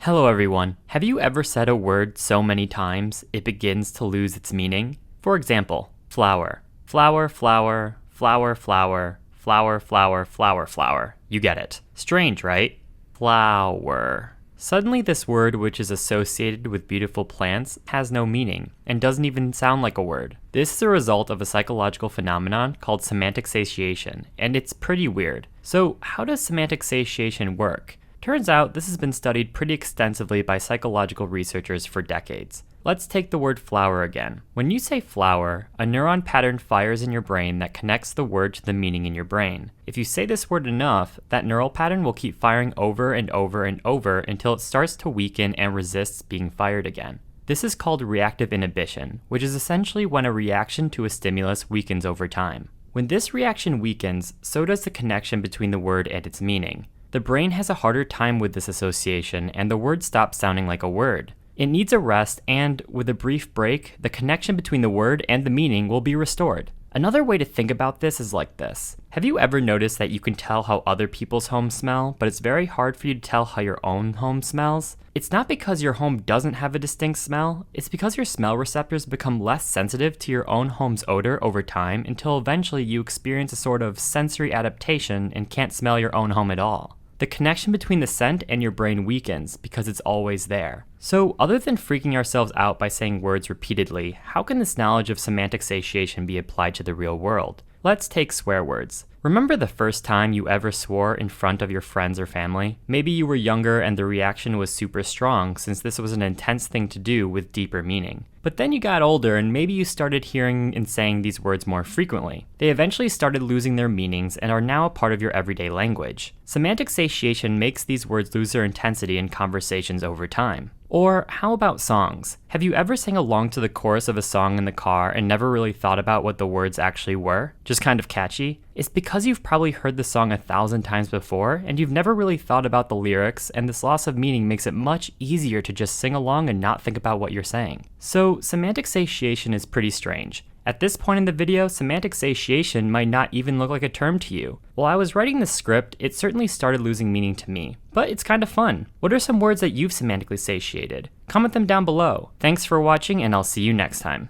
Hello everyone. Have you ever said a word so many times it begins to lose its meaning? For example, flower. Flower, flower, flower, flower, flower, flower, flower, flower. You get it. Strange, right? Flower. Suddenly this word, which is associated with beautiful plants, has no meaning and doesn't even sound like a word. This is a result of a psychological phenomenon called semantic satiation, and it's pretty weird. So how does semantic satiation work? Turns out this has been studied pretty extensively by psychological researchers for decades. Let's take the word flower again. When you say flower, a neuron pattern fires in your brain that connects the word to the meaning in your brain. If you say this word enough, that neural pattern will keep firing over and over and over until it starts to weaken and resists being fired again. This is called reactive inhibition, which is essentially when a reaction to a stimulus weakens over time. When this reaction weakens, so does the connection between the word and its meaning. The brain has a harder time with this association, and the word stops sounding like a word. It needs a rest, and with a brief break, the connection between the word and the meaning will be restored. Another way to think about this is like this. Have you ever noticed that you can tell how other people's homes smell, but it's very hard for you to tell how your own home smells? It's not because your home doesn't have a distinct smell, it's because your smell receptors become less sensitive to your own home's odor over time until eventually you experience a sort of sensory adaptation and can't smell your own home at all. The connection between the scent and your brain weakens because it's always there. So, other than freaking ourselves out by saying words repeatedly, how can this knowledge of semantic satiation be applied to the real world? Let's take swear words. Remember the first time you ever swore in front of your friends or family? Maybe you were younger and the reaction was super strong since this was an intense thing to do with deeper meaning. But then you got older and maybe you started hearing and saying these words more frequently. They eventually started losing their meanings and are now a part of your everyday language. Semantic satiation makes these words lose their intensity in conversations over time. Or how about songs? Have you ever sang along to the chorus of a song in the car and never really thought about what the words actually were? Just kind of catchy? It's because you've probably heard the song 1,000 times before and you've never really thought about the lyrics, and this loss of meaning makes it much easier to just sing along and not think about what you're saying. So semantic satiation is pretty strange. At this point in the video, semantic satiation might not even look like a term to you. While I was writing this script, it certainly started losing meaning to me. But it's kind of fun. What are some words that you've semantically satiated? Comment them down below. Thanks for watching, and I'll see you next time.